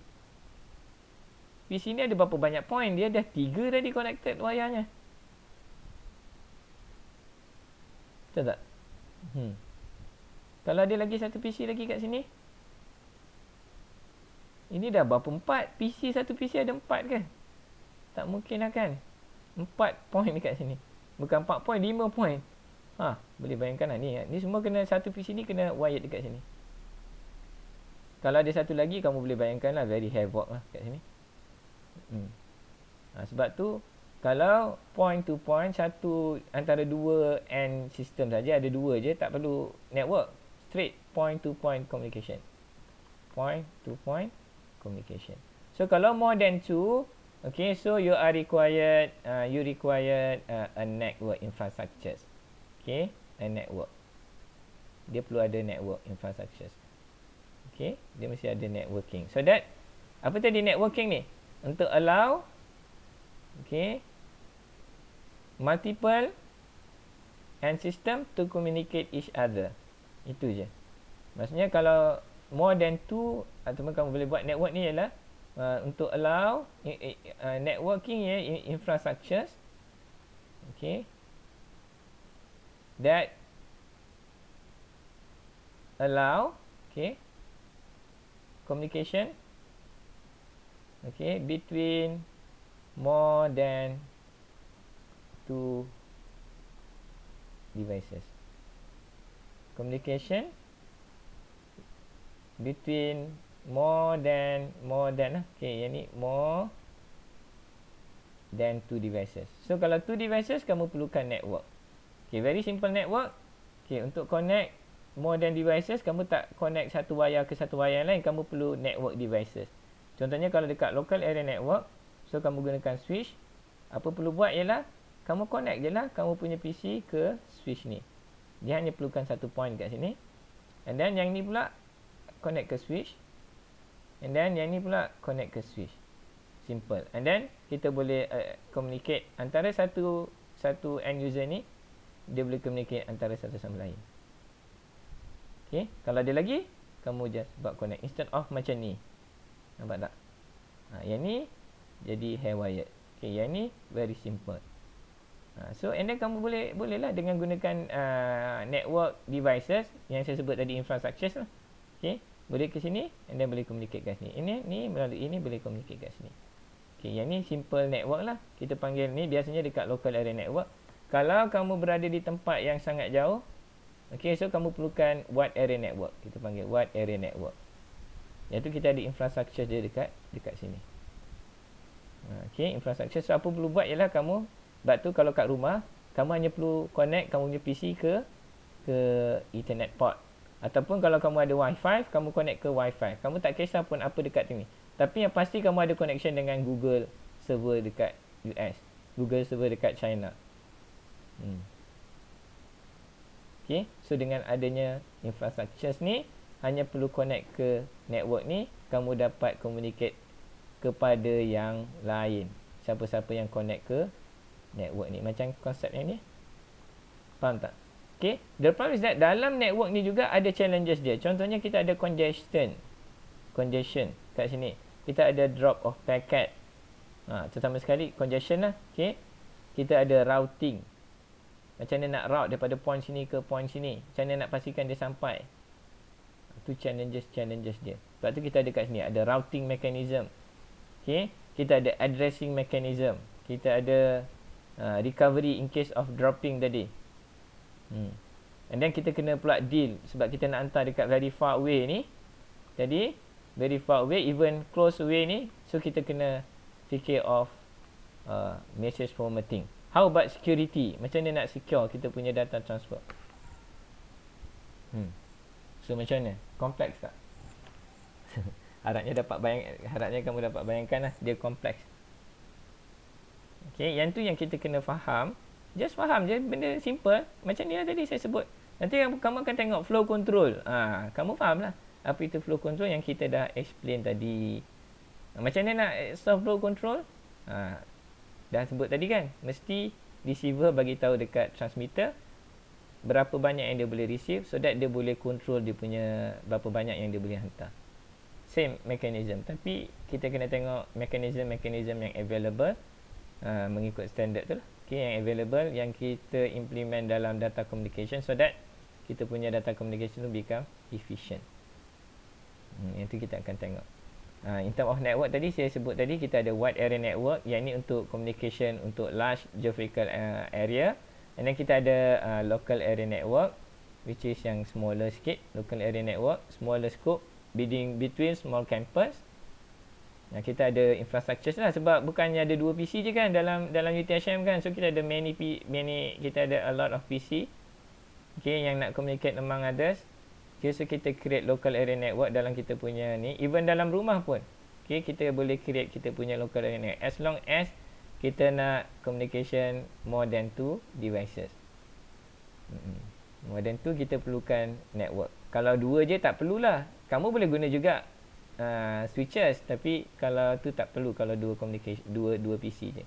PC ni ada berapa banyak point? Dia dah 3 tadi connected wayarnya. Betul tak? Kalau ada lagi satu PC lagi kat sini, ini dah berapa? 4 PC, satu PC ada 4 kan? Tak mungkin lah kan? 4 point dekat sini. Bukan 4 point, 5 point. Boleh bayangkan lah ni. Ni semua kena, satu PC ni kena wired dekat sini. Kalau ada satu lagi, kamu boleh bayangkan lah, very havoc lah kat sini. Sebab tu, kalau point to point, satu antara dua end system saja, ada dua je, tak perlu network. Straight point to point communication. Point to point communication. So kalau more than two, okay, so you are required, a network infrastructure. Okay, a network. Dia perlu ada network infrastructure. Okay, dia mesti ada networking. So that, apa tadi networking ni? Untuk allow, okay, multiple end system to communicate each other. Itu je. Maksudnya kalau more than two, ataupun kamu boleh buat network ni ialah untuk allow networking ya, infrastructures, okay, that allow, okay, communication, okay, between more than two devices. Communication between more than okay, yang ni more than two devices. So kalau two devices, kamu perlukan network. Okay, very simple network. Okay, untuk connect more than devices, kamu tak connect satu wayar ke satu wayar lain, kamu perlu network devices. Contohnya kalau dekat local area network, so kamu gunakan switch, apa perlu buat ialah kamu connect je lah kamu punya PC ke switch ni. Dia hanya perlukan satu point kat sini. And then yang ni pula connect ke switch. And then yang ni pula connect ke switch. Simple. And then kita boleh communicate antara satu end user ni, dia boleh communicate antara satu sama lain. Okay, kalau ada lagi, kamu just buat connect instead of macam ni. Nampak tak? Yang ni jadi hairwired. Okay, yang ni very simple. So and then kamu bolehlah dengan gunakan network devices yang saya sebut tadi, infrastructures lah. Okay, boleh ke sini and then boleh communicate kat sini. Ini melalui ini boleh communicate kat sini. Okay, yang ni simple network lah. Kita panggil ni biasanya dekat local area network. Kalau kamu berada di tempat yang sangat jauh, okay, so kamu perlukan wide area network. Kita panggil wide area network. Iaitu kita ada infrastructure dia dekat sini. Okay, infrastructure. So apa perlu buat ialah kamu, sebab tu kalau kat rumah, kamu hanya perlu connect kamu punya PC ke Ethernet port. Ataupun kalau kamu ada Wi-Fi, kamu connect ke Wi-Fi. Kamu tak kisah pun apa dekat sini. Tapi yang pasti kamu ada connection dengan Google server dekat US. Google server dekat China. Okay, so dengan adanya infrastructure ni, hanya perlu connect ke network ni, kamu dapat communicate kepada yang lain. Siapa-siapa yang connect ke network ni. Macam konsep yang ni. Faham tak? Okay, the problem is that dalam network ni juga ada challenges dia. Contohnya kita ada congestion kat sini. Kita ada drop of packet. Terutama sekali congestion lah. Okay, kita ada routing. Macam mana nak route daripada point sini ke point sini. Macam mana nak pastikan dia sampai. Itu challenges dia. Sebab tu kita ada kat sini, ada routing mechanism. Okay, kita ada addressing mechanism. Kita ada recovery in case of dropping tadi. And then kita kena pula deal sebab kita nak hantar dekat very far away ni. Jadi very far away, even close away ni, so kita kena take care of message formatting. How about security? Macam mana nak secure kita punya data transfer? So macam mana? Kompleks tak? Harapnya kamu dapat bayangkan lah, dia kompleks. Okay, yang tu yang kita kena faham. Just faham je, benda simple. Macam ni lah tadi saya sebut. Nanti kamu akan tengok flow control. Kamu faham lah apa itu flow control yang kita dah explain tadi. Macam mana nak solve flow control? Dah sebut tadi kan, mesti receiver bagi tahu dekat transmitter berapa banyak yang dia boleh receive, so that dia boleh control dia punya berapa banyak yang dia boleh hantar. Same mechanism, tapi kita kena tengok mechanism yang available mengikut standard tu lah. Okay, yang available yang kita implement dalam data communication, so that kita punya data communication tu become efficient. Yang tu kita akan tengok. In term of network tadi saya sebut tadi, kita ada wide area network, yang ni untuk communication untuk large geographical area. And then kita ada local area network, which is yang smaller sikit. Local area network, smaller scope, between small campus. Kita ada infrastructure lah, sebab bukannya ada 2 PC je kan dalam UTHM kan. So kita ada kita ada a lot of PC, okay, yang nak communicate among others. Okay, so kita create local area network dalam kita punya ni. Even dalam rumah pun, okay, kita boleh create kita punya local area network, as long as kita nak communication more than 2 devices. More than 2 kita perlukan network. Kalau 2 je tak perlulah. Kamu boleh guna juga switches, tapi kalau tu tak perlu kalau dua PC je.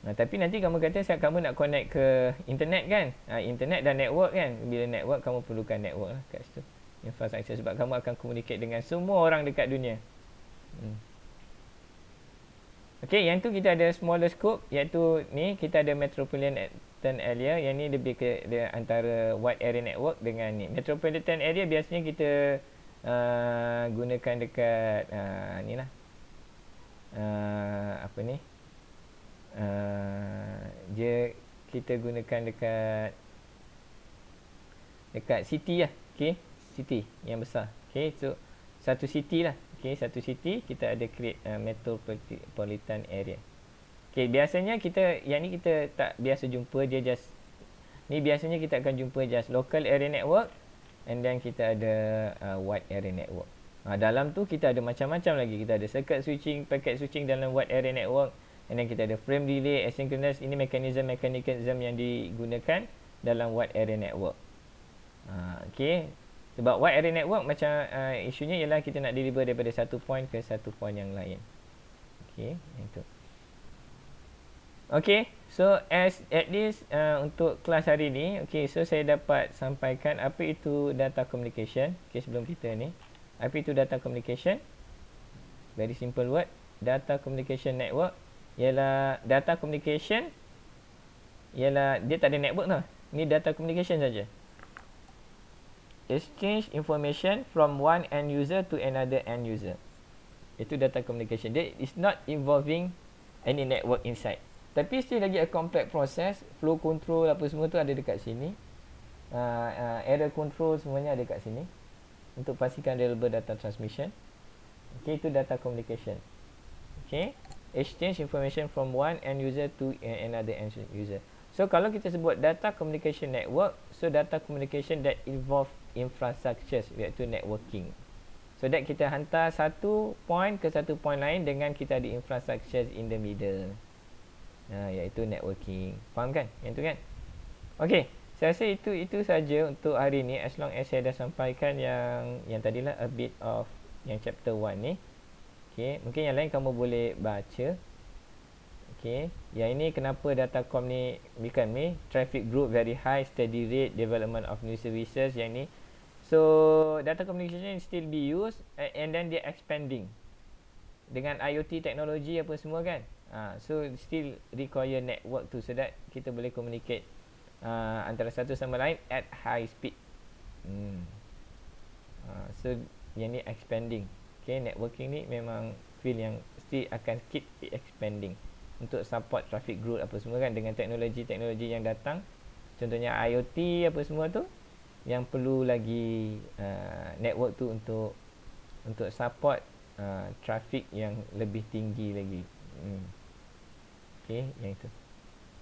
Tapi nanti kamu kata siap kamu nak connect ke internet kan, internet dan network kan. Bila network, kamu perlukan network lah kat situ, infrastructure, sebab kamu akan communicate dengan semua orang dekat dunia. Okay, yang tu kita ada smaller scope, iaitu ni kita ada metropolitan area. Yang ni lebih ke antara wide area network dengan ni. Metropolitan area biasanya kita gunakan dekat ni lah, apa ni, dia kita gunakan dekat city lah. Okay, city yang besar. Okay, so satu city lah. Okay, satu city kita ada create metropolitan area. Okay, biasanya yang ni kita tak biasa jumpa, dia just ni biasanya kita akan jumpa just local area network, and then kita ada wide area network. Dalam tu kita ada macam-macam lagi. Kita ada circuit switching, packet switching dalam wide area network, and then kita ada frame relay, asynchronous. Ini mechanism yang digunakan dalam wide area network. Okay, sebab wide area network macam isunya ialah kita nak deliver daripada satu point ke satu point yang lain. Okay, itu. Okay, so at least untuk kelas hari ni, okay, so saya dapat sampaikan apa itu data communication. Okay, sebelum kita ni, apa itu data communication? Very simple word. Data communication network ialah data communication, ialah dia tak ada network tau. Ni data communication saja. Exchange information from one end user to another end user. Itu data communication. Dia is not involving any network inside. Tapi still lagi a complex process. Flow control apa semua tu ada dekat sini. Error control semuanya ada dekat sini, untuk pastikan reliable data transmission. Okay, itu data communication. Okay, exchange information from one end user to another end user. So kalau kita sebut data communication network, so data communication that involve infrastructures, iaitu networking. So that kita hantar satu point ke satu point lain dengan kita ada infrastructures in the middle, iaitu networking. Faham kan yang tu kan? Okay, saya rasa itu saja untuk hari ni, as long as saya dah sampaikan yang tadilah a bit of yang chapter 1 ni. Okay, mungkin yang lain kamu boleh baca. Okay, yang ini kenapa Datacom ni become ni traffic group very high, steady rate, development of new services. Yang ni, so data communication still be used, and then dia expanding dengan IoT teknologi apa semua kan. So still require network tu, so that kita boleh communicate antara satu sama lain at high speed. So yang ni expanding. Okay, networking ni memang field yang still akan keep expanding. untuk support traffic growth apa semua kan, dengan teknologi-teknologi yang datang. Contohnya IoT apa semua tu, yang perlu lagi network tu untuk support traffic yang lebih tinggi lagi. Okey, yang itu.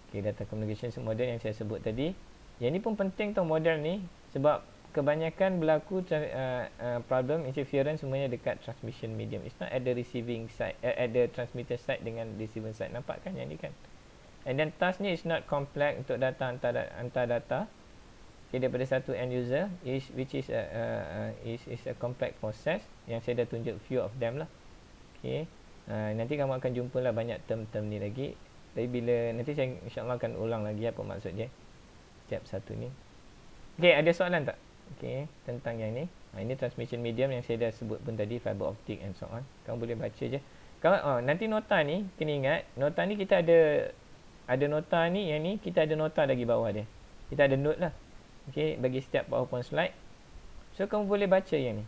Okey, data communication model yang saya sebut tadi. Yang ni pun penting tau model ni, sebab kebanyakan berlaku problem interference semuanya dekat transmission medium. It's not at the receiving side, at the transmitter side dengan receiver side. Nampak kan yang ni kan? And then task ni is not complex untuk data hantar data. Okay, daripada satu end user, which is a complex process yang saya dah tunjuk few of them lah. Okay, nanti kamu akan jumpa lah banyak term-term ni lagi. Tapi bila nanti saya insyaAllah akan ulang lagi apa maksud dia setiap satu ni. Okay, ada soalan tak? Okay, tentang yang ni. Ini transmission medium yang saya dah sebut pun tadi, fiber optic and so on. Kamu boleh baca je. Kalau nanti nota ni, kena ingat, nota ni kita ada nota ni, yang ni kita ada nota lagi bawah dia. Kita ada note lah. Okay, bagi setiap PowerPoint slide. So kamu boleh baca yang ni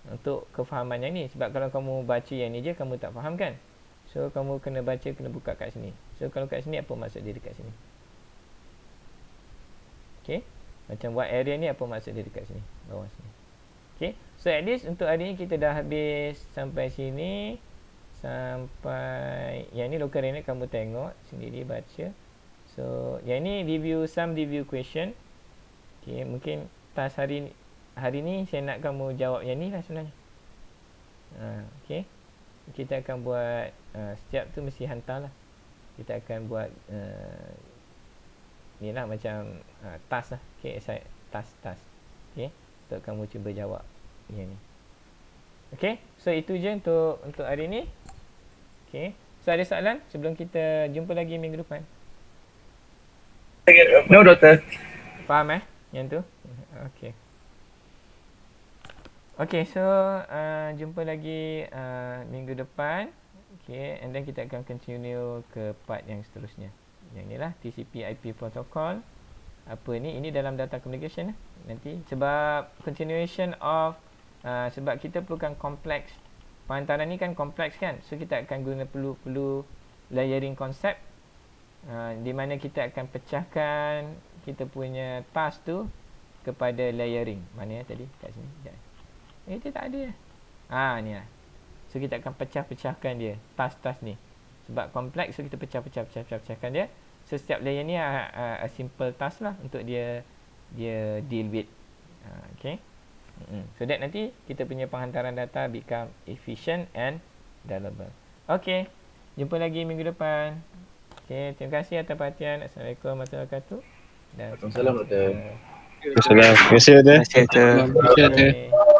untuk kefahaman yang ni. Sebab kalau kamu baca yang ni je, kamu tak faham kan. So kamu kena baca, kena buka kat sini. So kalau kat sini, apa maksud dia dekat sini? Okay, macam buat area ni, apa maksud dia dekat sini, bawah sini. Okay, so at least untuk hari ni kita dah habis sampai sini. Sampai yang ni local RANet kamu tengok sendiri, baca. So yang ni some review question. Okay, mungkin task hari ni saya nak kamu jawab yang ni lah sebenarnya. Okay, kita akan buat setiap tu mesti hantar lah. Kita akan buat ni lah macam task lah. Okay, task. Okay, untuk kamu cuba jawab yang ni. Okay, so itu je untuk hari ni. Okay, so ada soalan sebelum kita jumpa lagi minggu depan? No, Doktor. Faham yang tu? Okay. Okay, so jumpa lagi minggu depan. Okay, and then kita akan continue ke part yang seterusnya. Yang ni lah TCP/IP protocol. Apa ni? Ini dalam data communication nanti. Sebab continuation of sebab kita perlukan kompleks. Penghantaran ni kan kompleks kan. So kita akan perlu layering konsep. Di mana kita akan pecahkan kita punya task tu kepada layering. Mana ya tadi? Kat sini. Dia tak ada. Ni lah. So kita akan pecahkan dia, task-task ni. Sebab kompleks, so kita pecahkan dia. So setiap layer ni a simple task lah untuk dia deal with. Okay. So that nanti kita punya penghantaran data become efficient and reliable. Okay, jumpa lagi minggu depan. Okay, terima kasih atas perhatian. Assalamualaikum warahmatullahi wabarakatuh. Waalaikumsalam, Doktor. Terima kasih, Doktor. Terima kasih, Doktor. Okay.